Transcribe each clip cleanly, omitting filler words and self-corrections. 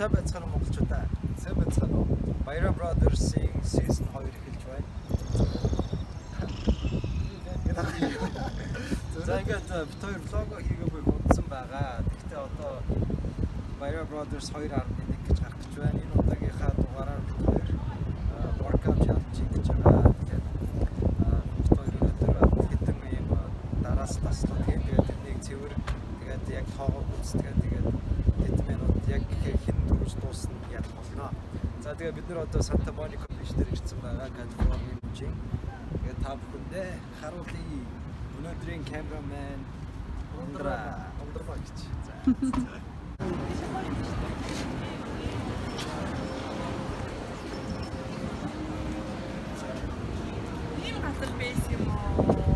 сайн байцгаана уу монголчуудаа. Сайн байцгаана уу. Баяра Brothers-ийн season 2 эхэлж байна. За ингээд бид хоёр влого хийгээгүй бодсон байгаа. Гэхдээ одоо Баяра Brothers 2.1 гэж гарах гэж байна. Энэ удаагийнхаа дугаараар бид хоёр workout challenge хийж байгаа. Тэгээд бид хоёр өнөөдөр хэдэн юм дараас таслах. Тэгээд тэрнийг цэвэр тэгээд яг тоогоо үзтгээд тэгээд хэдэн минут яг хэн дөрөж дуусна ялах болно. За тэгээд бид нар одоо Санта Моника биш дээр ирсэн байгаа. Калифорни мужийн. Тэгээд та бүхэндээ харуулъя. Өнөөдрийн камерамен Ундраа гэж. За. Ийм газар байсан юм уу?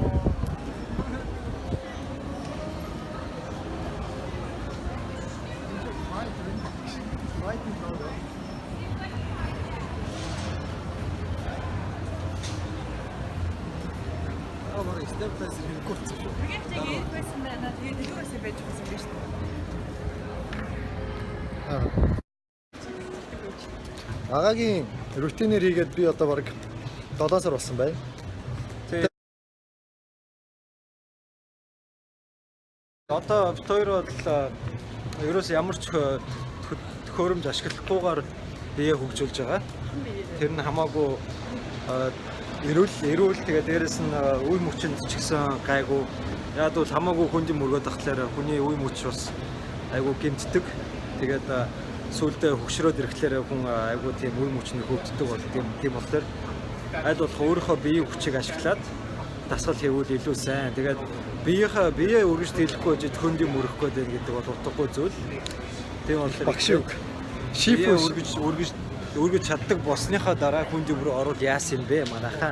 Тэгээд байсан байна. Тэгээд дөрөвсөө байж байсан биш үү? Агагийн рутинээр хийгээд би одоо баг 7 сар болсон байна. Одоо бид хоёр бол ерөөс ямар ч төхөөрөмж ашиглахгүйгээр бие хөгжүүлж байгаа. Тэр нь хамаагүй эрүүл тэгээд дээрэс нь үе мөчөнд ч гэсэн гайгүй. Яг бол хамаагүй хүндийн мөргөд тахлаар хүний үе мөч бас айгүй гэмтдэг. Тэгээд сүүлдээ хөгшрөөд ирэхлээр хүн айгүй тийм үе мөчнөр хөвддөг бол тийм болохоор аль болох өөрийнхөө биеийн хүчийг ашиглаад дасгал хийвэл илүү сайн. Тэгээд биеэ өргөж тэлэхгүй гэж хөндийн мөрөхгүй гэдэг бол утгагүй зүйл. Тийм болохоор Багш үг. Шиф өргөж чаддаг босныхаа дараа хүндийн мөр ороод яасан юм бэ манайхаа.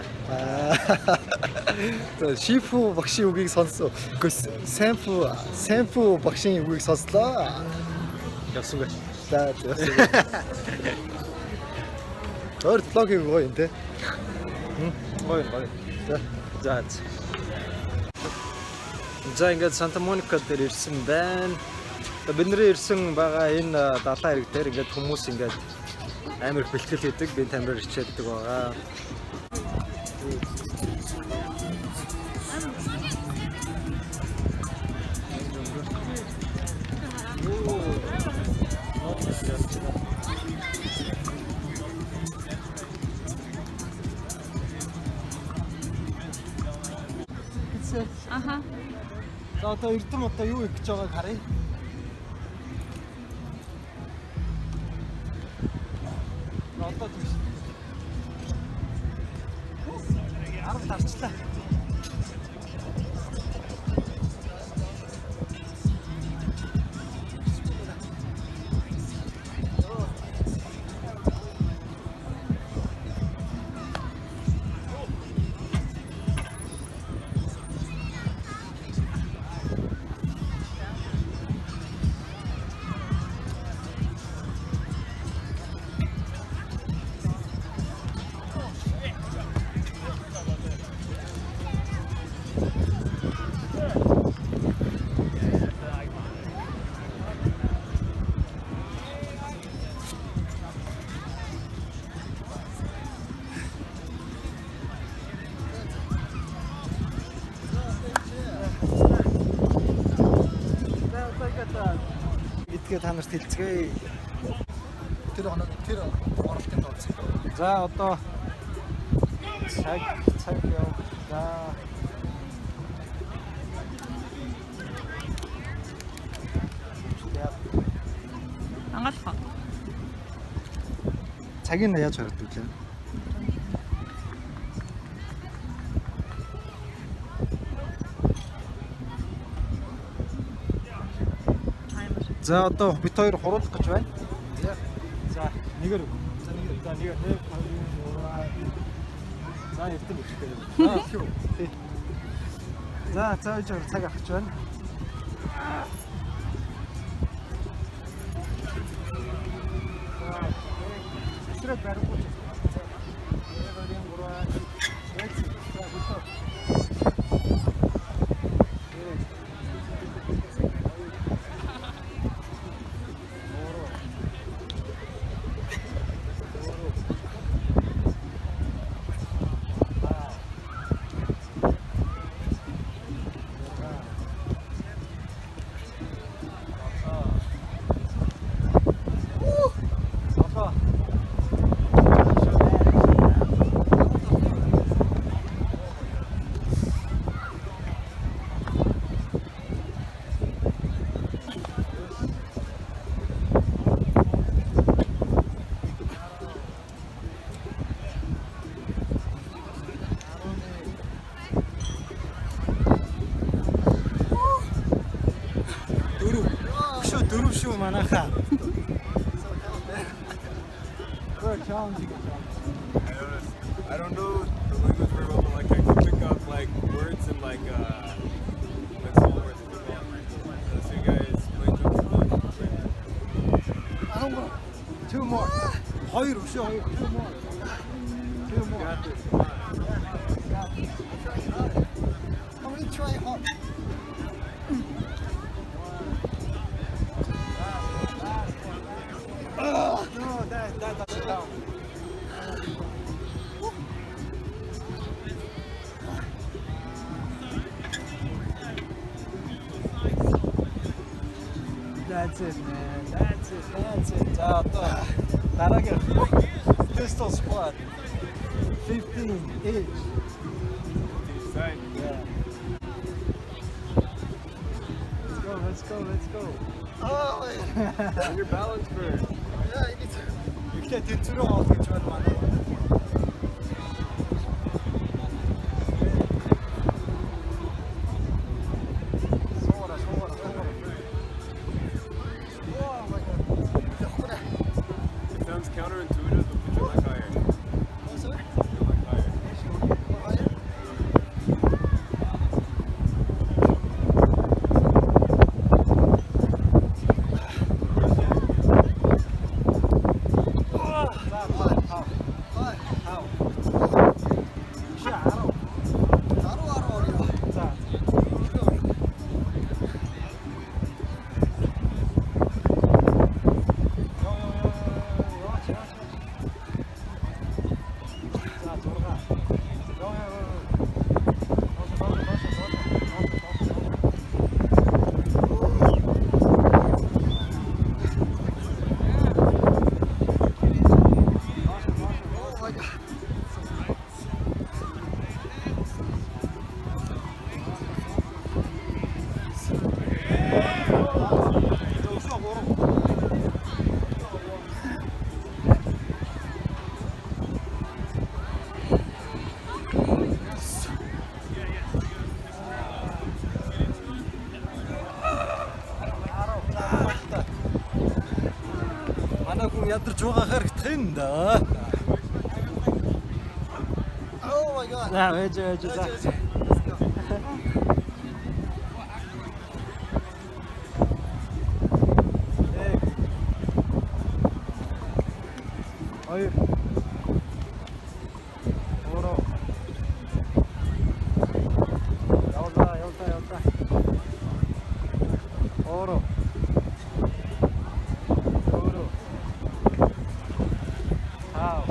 За шифу багшийн үгийг сонсоо. Гэхдээ сэмфу багшийн үгийг сонслоо. Явсангүй. За явсан. Өөр влогийг гоё юм те. Гоё. За. За ингээд Санта Моника дээр ирсэн байна. Бид нэр ирсэн байгаа энэ далайн хэрэг дээр ингээд хүмүүс ингээд амар их бэлтгэл хийдэг. Би тамираар хичээлдэг байгаа. Аха. За одоо Эрдэм одоо юу хийж байгааг харъя. Одоо тийш. 10 тарчлаа. Эдгээр та нарт хэлцгээе. Тэр оролтын тооцоо. За одоо цаг яв. За. Ангалах. Цагийг нь яаж харагдав вэ? За одоо бид хоёр хуруулах гэж байна. За нэгээр. За эртэн ихтэй. За цааш цаг авах гэж байна. Сэрэг барихгүй. шүү манайхаа. Good challenge. I don't know the language very well, but like I can pick up like words and like small words. So you guys play I don't know. Two more. хоёр өшөө хоёр. Two more. Two more. got this. Come on, try hard. No, that's down. That's it, man. That's it. That's it. 자, 또 나락의 pistol squad. 15 each. Side. Yeah. Let's go. Let's go. Oh, On your balance first. yeah, you need to. 이렇게 뒤로 가서 주면 많아. 소원아. Oh my god. It sounds counterintuitive, but put your leg higher. Oh, sorry. Put your leg higher. Oh, higher? Манай хүн ядарч байгаа харагдах юм да. Oh my god. За, ээж за. Хоёр. Ороо. Явлаа. Ороо. How?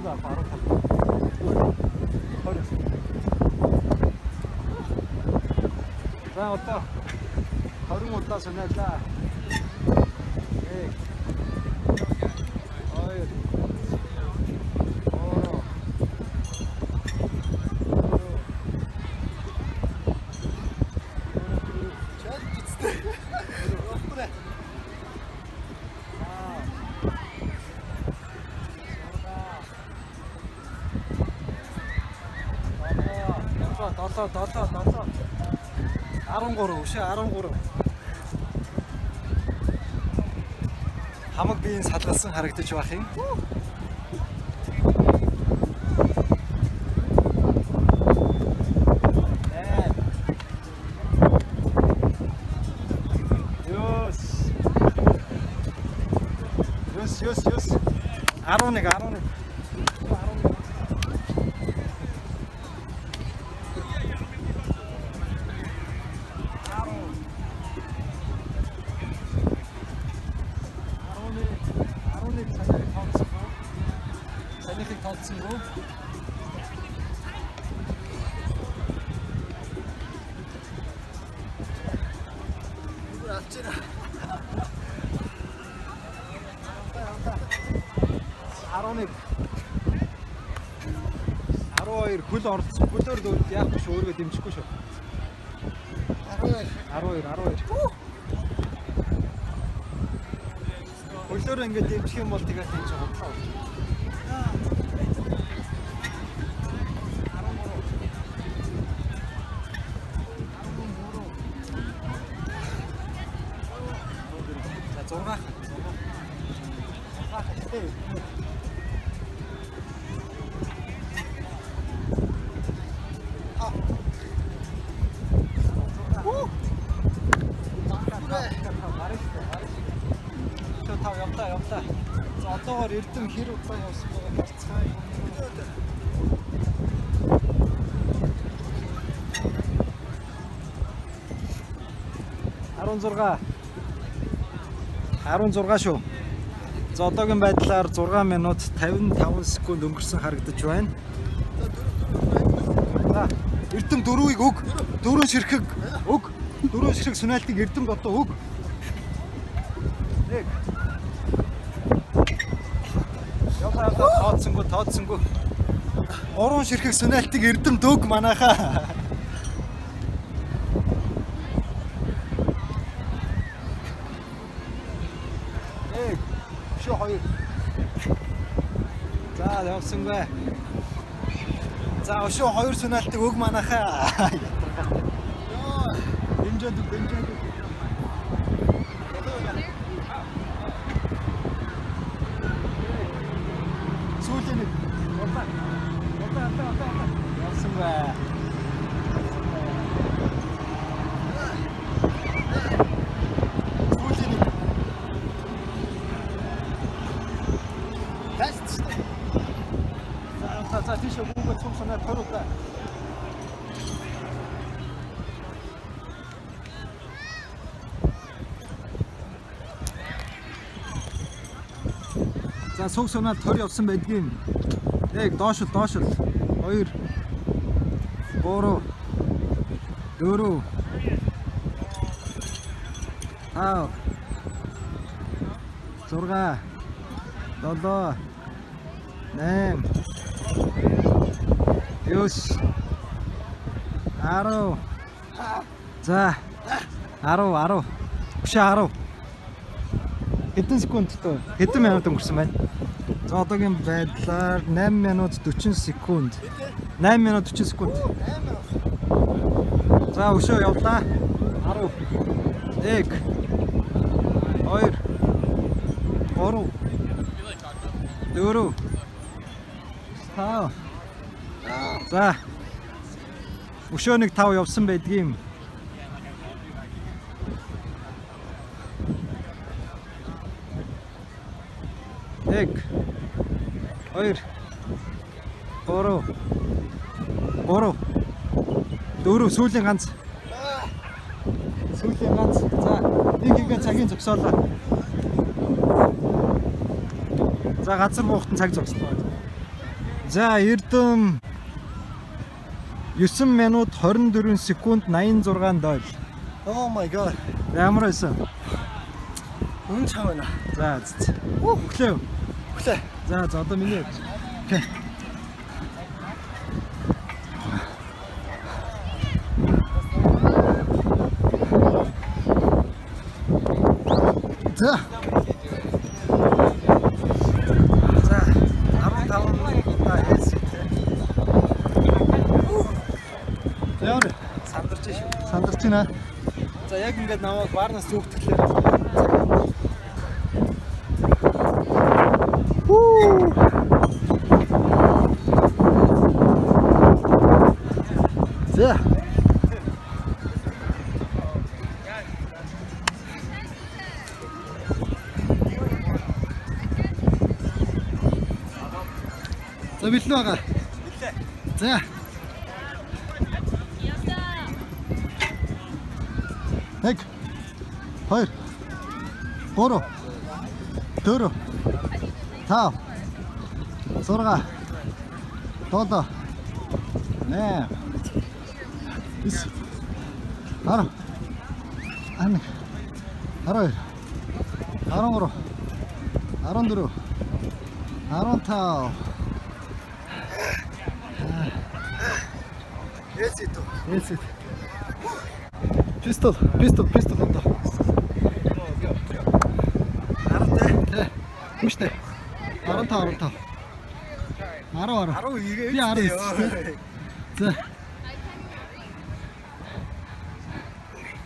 바로 버렸어. 자, 어떠? 걸음 어떠? 전했다. 예. 어이. 더. 13 өшөө 13. Хамаг биеийн салгалсан харагдаж байх юм. Ёс. 11. Санийхыг тоолцсон уу? After 11 12 хөл орцсон. Хөлөөр дөрөв яах вэ? Өөргөө дэмжихгүй шүү. 12. Хөлөөр ингээд дэмжих юм бол тэгээд энэ ч худлаа. За 6. Явтаа. За одоогоор Эрдэм хэр удаан явсан байгааг харцгаая. 16 шүү. За одоогийн байдлаар 6 минут 55 секунд өнгөрсөн харагдаж байна. За Эрдэм 4-ийг өг. 4 ширхэг өг. 4 ширхэг сүнэлтийг Эрдэмд одоо өг. Нэг. Яваа тооцсонгүй. 3 ширхэг сүнэлтийг Эрдэмд өг манайхаа. Шүү 2. За явсангүй. За өшөө 2 сүнэлтийг өг манайхаа. Дэмжээд. Сүүлдээ. Явсангүй. За тийш өгөөгөө цум санаа төрөглөө. За цум санаа төр явсан байдгийн. Яг доошл 2 3 4 5 6 7 8 9 10. За 10. Биш 10. Хэдэн секунд тоо? Хэдэн минут өнгөрсөн байна? За одоогийн байдлаар 8 минут 40 секунд. 8 минут 40 секунд. За өшөө явлаа. 10. 1 2 3 4 5. За өшөө нэг 5 явсан байдгийм. Нэг 2 3 4 сүүлийн ганц. За нэг ингээ цагийн зогсоолоо. За газар буухтан цаг зогслоо. За Эрдэм 9 минут 24 секунд 86 дойл. Oh my god. Ямар байсан? Үнэн чам байна. За. Өглөө. За одоо миний. Окей. За 15 минут хэлсэн. Яа. Сандарч байна. За яг ингээд намайг баарнаас зүгтгэлээ. За. За бэлэн байгаа. За. Нэг 2 3 4 5 6 7 8 9 10 11 12 13 14 아론타워. 예시도. 예스. 피스톨 간다. 알았대. 네, 무시대. 아론타. 알아. 바로 이게 이 알아 있어요. 자.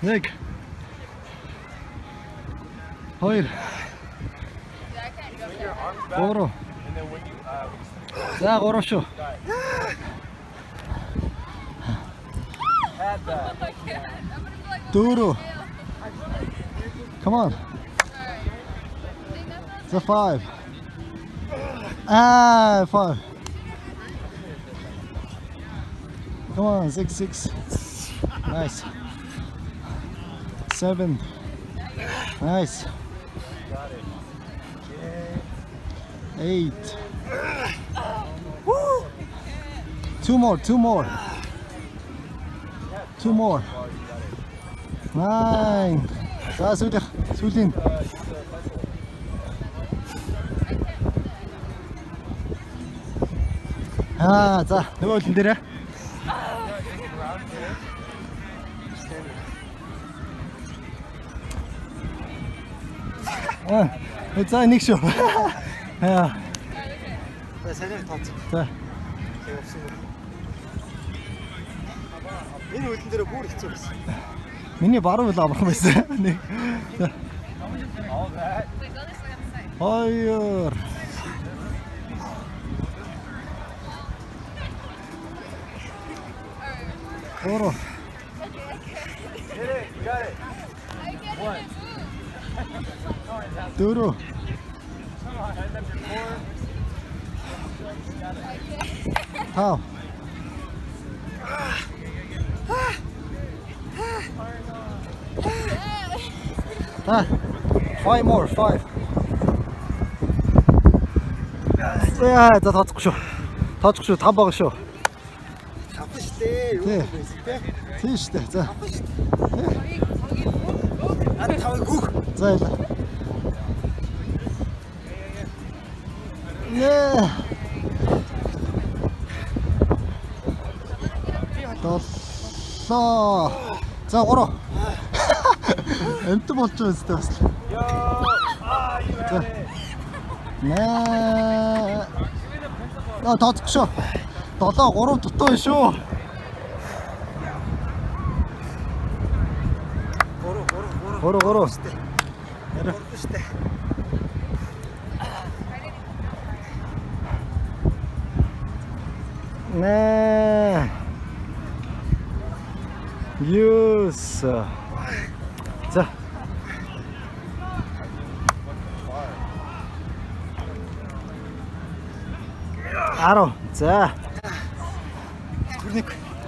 네. 호일. 오로. 자, 오로쇼. 두루. Come on. The 5. Ah, 5. Come on, 6. Nice. 7. Nice. 8. Two more. 9. 자, 술딘. 아, 자, 누가 어딘데래? 자, 닉쇼. 야, 세상에 더 자, 제가 없으면. 얘는 어딘 데로 뭘 했죠? 민니 바로 나가고 있어. 네. 자. 어이요. 오로. 두루. 다음. 자, 5 more. 야, 다 축쇼. 다 먹으쇼. 아프실 때 네. 요거 있을 때. 티시대. 자, 안 타고. 자, 일단. 네. 떴어. 자, 오로. 엠트 멋져 있을 때 봤어. 자, 네. 다 축쇼. 떴다 오로 또 쇼. 고로. 오로. 때. 네. 유스. 자. 아로. 자.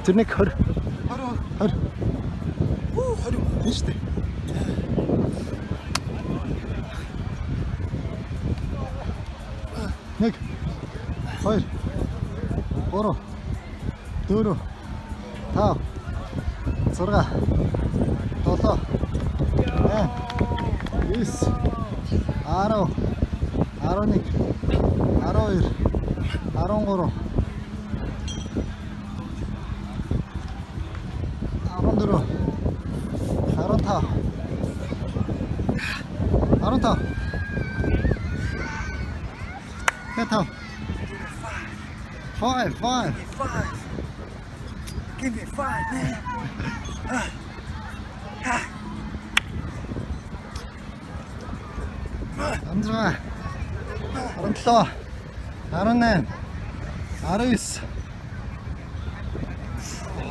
드니크 허르. 허르. 이시대. 네. 허일. 오로. 두루. 다. 소르가. 또또. 네. 유스. 아로. 아로닉. 아로일. 아롱고로. 아론드루. 아론타. 해타. 5. Give me 5, man. 남들아. 아론타. 아론넨. 아르이스.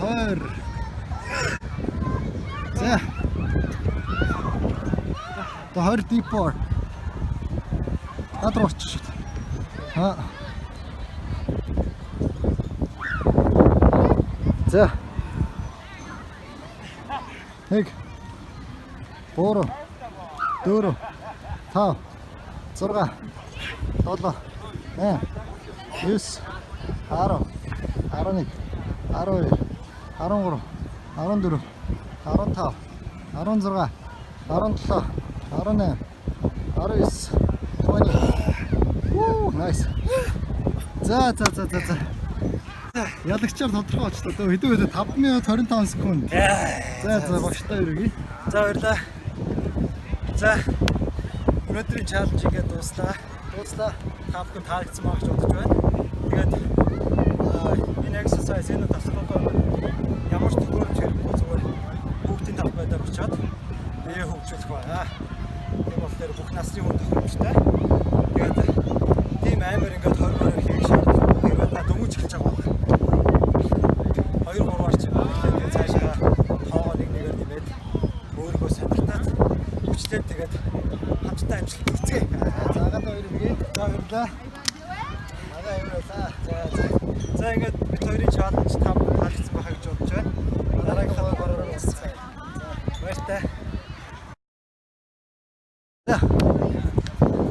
헐. 자. 더 헐 디퍼. 다 들어왔지. 자. 엑. 보로. 두루. 타. 소르가. 또또. 네. 유스. 아로. 아로닉. 아로일. 아롱고로. 아론두루. 아론타. 아론소르가. 아론타. 아론넨. 아로이스. 20. Оо, nice. За. Ялагчаар тодорхой очлоо. Хэдэн 5 минут 25 секунд. За багштай өргөе. За баярлаа. За өнөөдрийн чаленж ингээд дуслаа. Та бүхэн таалагдсан маа гэж бодож байна. Тэгээд энэ exercise энэ таслуудаа ямар ч төгөөрөмж хэрэггүй зүгээр бүгдийн тав байдаа бичээд бие хөгжүүлэх байна. Тийм болохоор бүх насны хүн тохиромжтой. Тэгээд тийм амар ингээд 20 мөр хийх шаардлагагүй. Хэрвээ та дөнгөж эхэлж байгаа бол 2-3 арч тэгээд цаашаа тоогоо нэгээр нэмээд өөрийгөө сонирхтаад хүчлээд тэгээд хамтдаа амжилт хүргэе. Цагаат хоёр үгээ. За баярлаа. Манай явуулаа. За ингээд бид хоёрын чаленж та бүхэн таалагдсан байхаа гэж бодож байна. Дараагийн хаваараар уулзцгаая. Баяртай.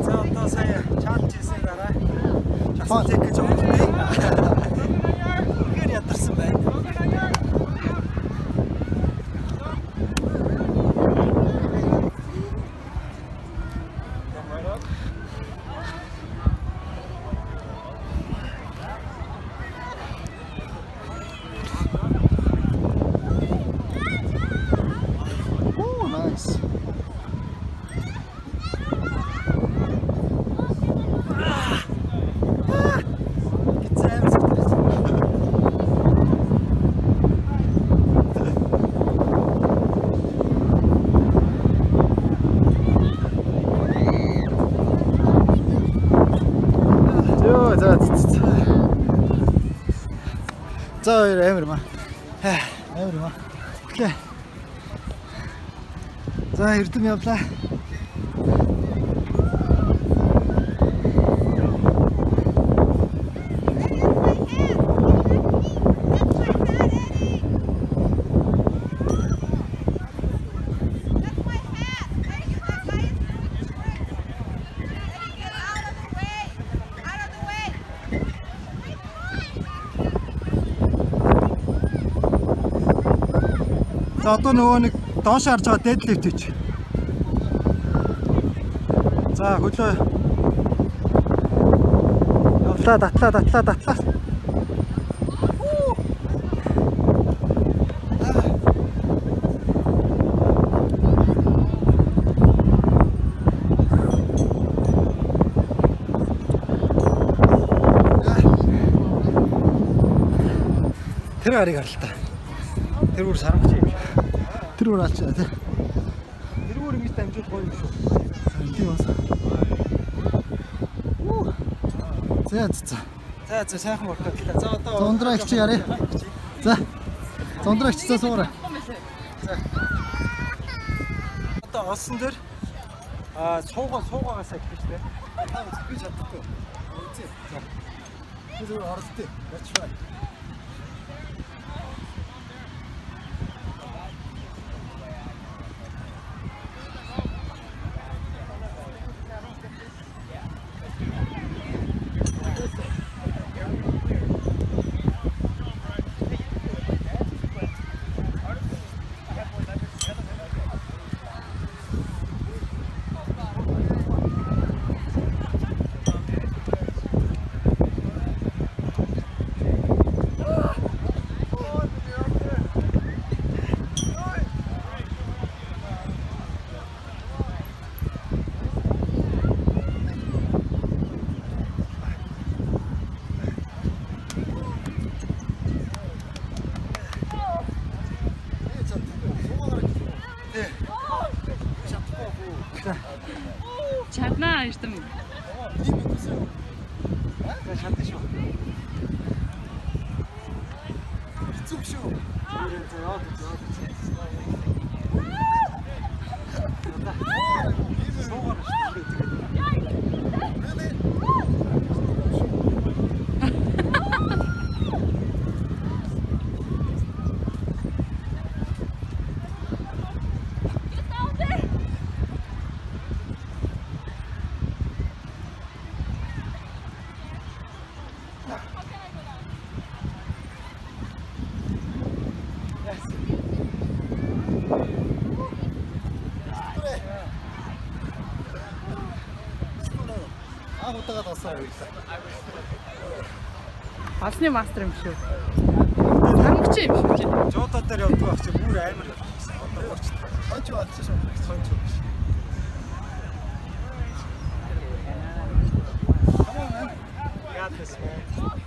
За одоо сая чаленж хийсэн дараа шахматыг гэж оролдъё. Үнээр ядарсан байна. Оо, nice. За амар маа. Окей. За эрдэм явлаа. За одоо нөгөө нэг доош харж байгаа deadlift хийч. За хөлөө. Явлаа датлаа. Тэр харыг харалтаа. Тэр бүр сарамч юм. Тэр бүр алчаа тий. Тэр бүр ингэж дамжуулах гоё юм шүү. Тийм бас. За сайхан болчихлоо. За одоо зундрагч яриа. За. Зундрагч за суурай. За. Одоо олсон дээр суугаагаас эхлэх шүү дээ. Та би чадахгүй. Үзье. За. Би зүгээр оролттой. Ячваа. Чаднаа эрдэм. Шаттай шүү. Хэцүү шүү. Yes. удаагаад олсон юм. Олсны мастер юм шүү. Хангч юм шүү. Жодо дээр явдаг байх чинь бүр амар болсон. Одоо гоч. Хонч болчихсон шүү. Хонч. Got this, man.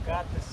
Got this.